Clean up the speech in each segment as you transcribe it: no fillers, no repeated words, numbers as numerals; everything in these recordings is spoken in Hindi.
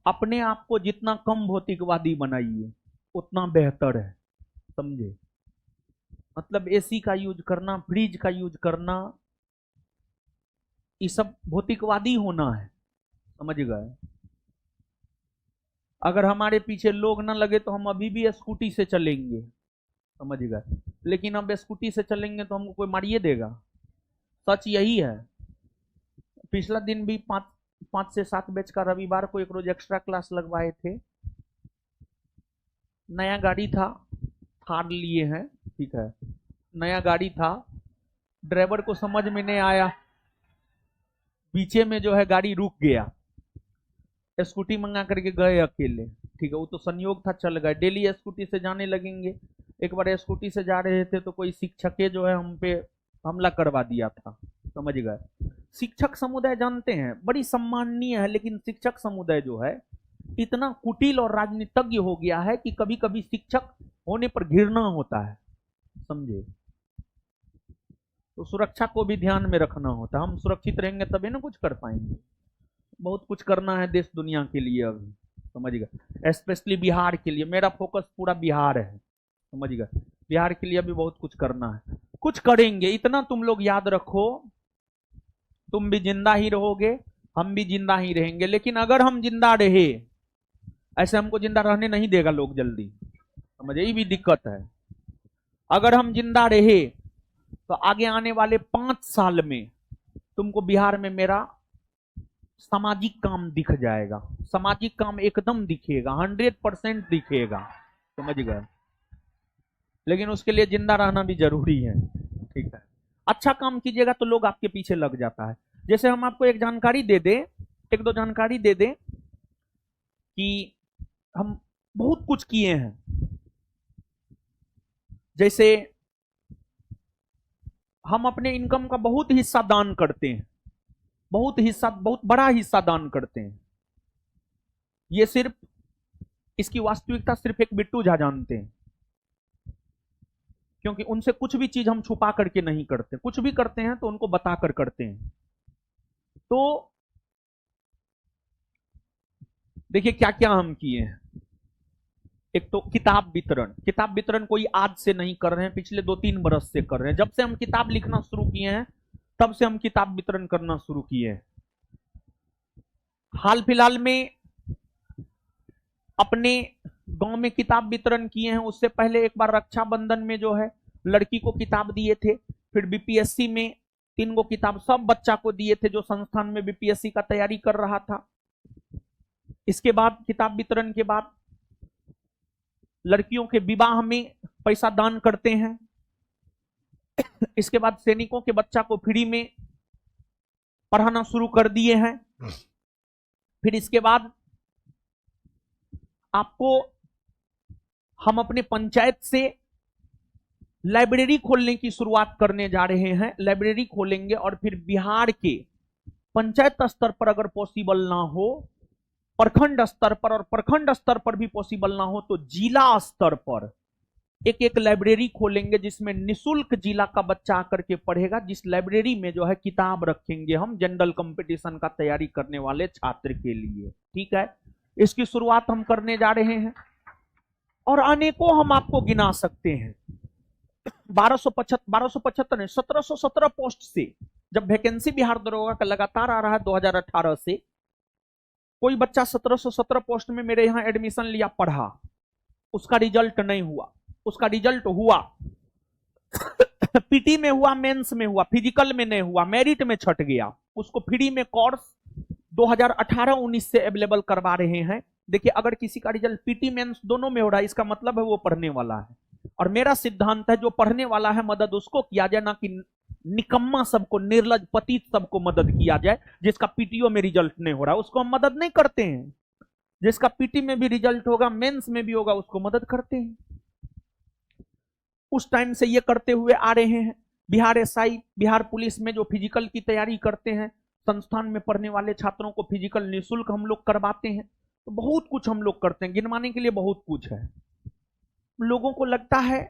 अपने आप को जितना कम भौतिकवादी बनाइए उतना बेहतर है, समझे। मतलब एसी का यूज करना, फ्रिज का यूज करना, ये सब भौतिकवादी होना है, समझ गए। अगर हमारे पीछे लोग ना लगे तो हम अभी भी स्कूटी से चलेंगे, समझ गए। लेकिन अब स्कूटी से चलेंगे तो हमको कोई मारिए देगा। सच यही है। पिछला दिन भी 5 से 7 बैच का रविवार को एक रोज एक्स्ट्रा क्लास लगवाए थे। नया गाड़ी था, थार लिए हैं, ठीक है, नया गाड़ी था। ड्राइवर को समझ में नहीं आया, पीछे में जो है गाड़ी रुक गया। स्कूटी मंगा करके गए अकेले, ठीक है, वो तो संयोग था, चल गए। डेली स्कूटी से जाने लगेंगे। एक बार स्कूटी से जा रहे थे तो कोई शिक्षक जो है हम पे हमला करवा दिया था, समझ गए। शिक्षक समुदाय जानते हैं बड़ी सम्माननीय है, लेकिन शिक्षक समुदाय जो है इतना कुटिल और राजनीतिज्ञ हो गया है कि कभी कभी शिक्षक होने पर घृणा होता है, समझे। तो सुरक्षा को भी ध्यान में रखना होता है। हम सुरक्षित रहेंगे तभी ना कुछ कर पाएंगे। बहुत कुछ करना है देश दुनिया के लिए अभी, समझ गए। स्पेशली बिहार के लिए मेरा फोकस पूरा बिहार है, समझ गए। बिहार के लिए अभी बहुत कुछ करना है, कुछ करेंगे। इतना तुम लोग याद रखो, तुम भी जिंदा ही रहोगे, हम भी जिंदा ही रहेंगे। लेकिन अगर हम जिंदा रहे, ऐसे हमको जिंदा रहने नहीं देगा लोग जल्दी, समझे, ये भी दिक्कत है। अगर हम जिंदा रहे तो आगे आने वाले 5 साल में तुमको बिहार में मेरा सामाजिक काम दिख जाएगा। सामाजिक काम एकदम दिखेगा, 100% दिखेगा, समझ गए। लेकिन उसके लिए जिंदा रहना भी जरूरी है, ठीक है। अच्छा काम कीजिएगा तो लोग आपके पीछे लग जाता है। जैसे हम आपको एक जानकारी दे दें, एक दो जानकारी दे दें कि हम बहुत कुछ किए हैं। जैसे हम अपने इनकम का बहुत हिस्सा दान करते हैं, बहुत बड़ा हिस्सा दान करते हैं। ये सिर्फ, इसकी वास्तविकता सिर्फ एक बिट्टू झा जानते हैं, क्योंकि उनसे कुछ भी चीज हम छुपा करके नहीं करते। कुछ भी करते हैं तो उनको बता कर करते हैं। तो देखिए क्या क्या हम किए हैं। एक तो किताब वितरण। किताब वितरण कोई आज से नहीं कर रहे हैं, पिछले 2-3 बरस से कर रहे हैं। जब से हम किताब लिखना शुरू किए हैं तब से हम किताब वितरण करना शुरू किए हैं। हाल फिलहाल में अपने गांव में किताब वितरण किए हैं। उससे पहले एक बार रक्षाबंधन में जो है लड़की को किताब दिए थे। फिर बीपीएससी में 3 गो किताब सब बच्चा को दिए थे जो संस्थान में बीपीएससी का तैयारी कर रहा था। इसके बाद किताब वितरण के बाद लड़कियों के विवाह में पैसा दान करते हैं। इसके बाद सैनिकों के बच्चा को फ्री में पढ़ाना शुरू कर दिए हैं। फिर इसके बाद आपको हम अपने पंचायत से लाइब्रेरी खोलने की शुरुआत करने जा रहे हैं। लाइब्रेरी खोलेंगे और फिर बिहार के पंचायत स्तर पर अगर पॉसिबल ना हो, प्रखंड स्तर पर, और प्रखंड स्तर पर भी पॉसिबल ना हो तो जिला स्तर पर एक एक लाइब्रेरी खोलेंगे जिसमें निशुल्क जिला का बच्चा आकर के पढ़ेगा। जिस लाइब्रेरी में जो है किताब रखेंगे हम जनरल कंपटीशन का तैयारी करने वाले छात्र के लिए, ठीक है। इसकी शुरुआत हम करने जा रहे हैं और अनेकों हम आपको गिना सकते हैं। 1275 नहीं, 1717 पोस्ट से, जब वैकेंसी बिहार दरोगा का लगातार आ रहा है 2018 से, कोई बच्चा 1717 पोस्ट में मेरे यहां एडमिशन लिया, पढ़ा, उसका रिजल्ट नहीं हुआ। उसका रिजल्ट हुआ पीटी में हुआ, मेंस में हुआ, फिजिकल में नहीं हुआ, मेरिट में छट गया। उसको फ्री में कोर्स 2018-19 से अवेलेबल करवा रहे हैं। देखिए अगर किसी का रिजल्ट पीटी मेंस दोनों में हो रहा है, इसका मतलब है वो पढ़ने वाला है। और मेरा सिद्धांत है जो पढ़ने वाला है मदद उसको किया जाए, ना कि निकम्मा सबको, निर्लज पतित सबको मदद किया जाए। जिसका पीटीओ में रिजल्ट नहीं हो रहा उसको हम मदद नहीं करते हैं, जिसका पीटी में भी रिजल्ट होगा, मेंस में भी होगा, उसको मदद करते हैं। उस टाइम से ये करते हुए आ रहे हैं। बिहार एसआई, बिहार पुलिस में जो फिजिकल की तैयारी करते हैं, संस्थान में पढ़ने वाले छात्रों को फिजिकल निःशुल्क हम लोग करवाते हैं। तो बहुत कुछ हम लोग करते हैं, गिनवाने के लिए बहुत कुछ है। लोगों को लगता है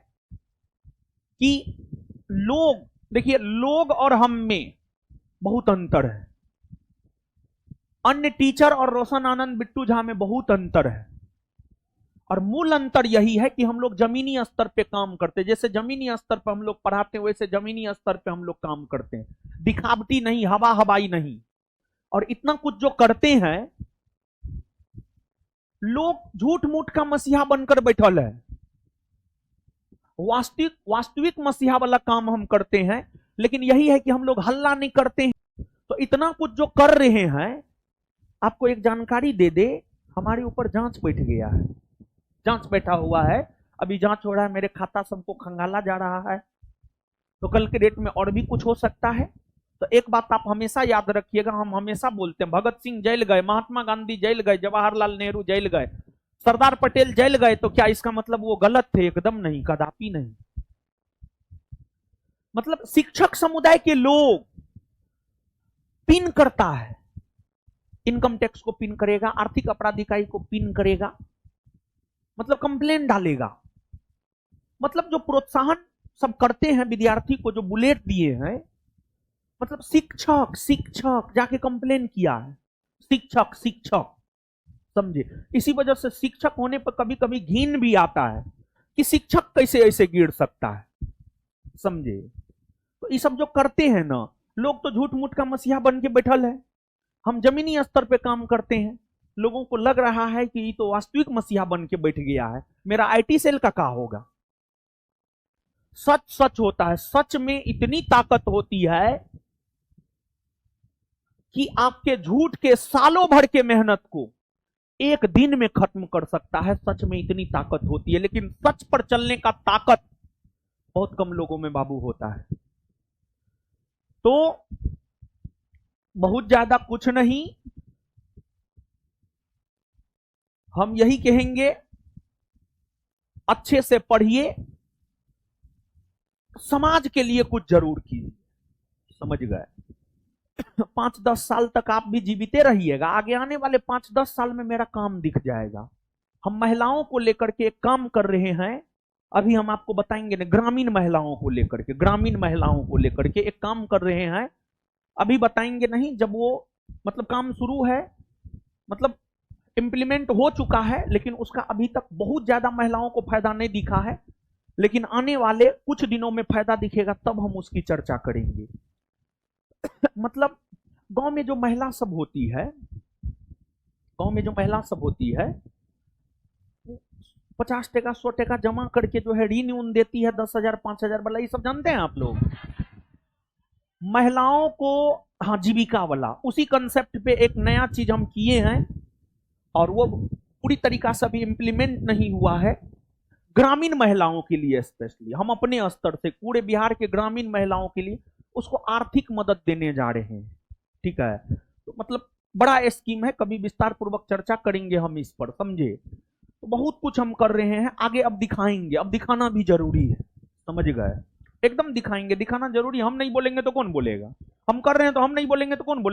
कि देखिए लोग और हम में बहुत अंतर है। अन्य टीचर और रोशन आनंद बिट्टू झा में बहुत अंतर है, और मूल अंतर यही है कि हम लोग जमीनी स्तर पे काम करते हैं। जैसे जमीनी स्तर पे हम लोग पढ़ाते हैं, वैसे जमीनी स्तर पे हम लोग काम करते हैं, दिखावटी नहीं, हवा हवाई नहीं। और इतना कुछ जो करते हैं, लोग झूठ मूठ का मसीहा बनकर बैठल है। वास्तविक मसीहा वाला काम हम करते हैं, लेकिन यही है कि हम लोग हल्ला नहीं करते हैं। तो इतना कुछ जो कर रहे हैं, आपको एक जानकारी दे दे, हमारे ऊपर जांच बैठ गया है, जांच बैठा हुआ है, अभी जांच हो रहा है, मेरे खाता सबको खंगाला जा रहा है। तो कल के डेट में और भी कुछ हो सकता है। तो एक बात आप हमेशा याद रखिएगा, हम हमेशा बोलते हैं भगत सिंह जेल गए, महात्मा गांधी जेल गए, जवाहरलाल नेहरू जेल गए, सरदार पटेल जेल गए, तो क्या इसका मतलब वो गलत थे? एकदम नहीं, कदापि नहीं। मतलब शिक्षक समुदाय के लोग पिन करता है, इनकम टैक्स को पिन करेगा, आर्थिक अपराध इकाई को पिन करेगा, मतलब कंप्लेन डालेगा। मतलब जो प्रोत्साहन सब करते हैं विद्यार्थी को, जो बुलेट दिए हैं, मतलब शिक्षक जाके कंप्लेन किया है, शिक्षक समझे। इसी वजह से शिक्षक होने पर कभी कभी घिन भी आता है कि शिक्षक कैसे ऐसे गिर सकता है, समझे। तो ये सब जो करते हैं ना लोग, तो झूठ मूठ का मसीहा बन के बैठल है। हम जमीनी स्तर पे काम करते हैं, लोगों को लग रहा है कि ये तो वास्तविक मसीहा बन के बैठ गया है, मेरा आईटी सेल का क्या होगा। सच होता है, सच में इतनी ताकत होती है कि आपके झूठ के सालों भर के मेहनत को एक दिन में खत्म कर सकता है। सच में इतनी ताकत होती है, लेकिन सच पर चलने का ताकत बहुत कम लोगों में बाबू होता है। तो बहुत ज्यादा कुछ नहीं, हम यही कहेंगे, अच्छे से पढ़िए, समाज के लिए कुछ जरूर कीजिए, समझ गए। 5-10 साल तक आप भी जीविते रहिएगा, आगे आने वाले 5-10 साल में मेरा काम दिख जाएगा। हम महिलाओं को लेकर के एक काम कर रहे हैं, अभी हम आपको बताएंगे ना, ग्रामीण महिलाओं को लेकर के एक काम कर रहे हैं, अभी बताएंगे नहीं, जब वो मतलब काम शुरू है, मतलब इंप्लीमेंट हो चुका है, लेकिन उसका अभी तक बहुत ज्यादा महिलाओं को फायदा नहीं दिखा है, लेकिन आने वाले कुछ दिनों में फायदा दिखेगा, तब हम उसकी चर्चा करेंगे। मतलब गांव में जो महिला सब होती है, 50 टका 100 टका जमा करके जो है ऋण उन देती है, 10,000 5,000 वाला, ये सब जानते हैं आप लोग। महिलाओं को, हाँ, जीविका वाला, उसी कंसेप्ट पे एक नया चीज हम किए हैं, और वो पूरी तरीका से अभी इंप्लीमेंट नहीं हुआ है। ग्रामीण महिलाओं के लिए स्पेशली हम अपने स्तर से पूरे बिहार के ग्रामीण महिलाओं के लिए उसको आर्थिक मदद देने जा रहे हैं, ठीक है। तो मतलब बड़ा स्कीम है, कभी विस्तार पूर्वक चर्चा करेंगे हम इस पर, समझे। तो बहुत कुछ हम कर रहे हैं, आगे अब दिखाएंगे, अब दिखाना भी जरूरी है, समझ गए। एकदम दिखाएंगे, दिखाना जरूरी, हम नहीं बोलेंगे तो कौन बोलेगा, हम कर रहे हैं तो हम नहीं बोलेंगे तो कौन बोलेगा।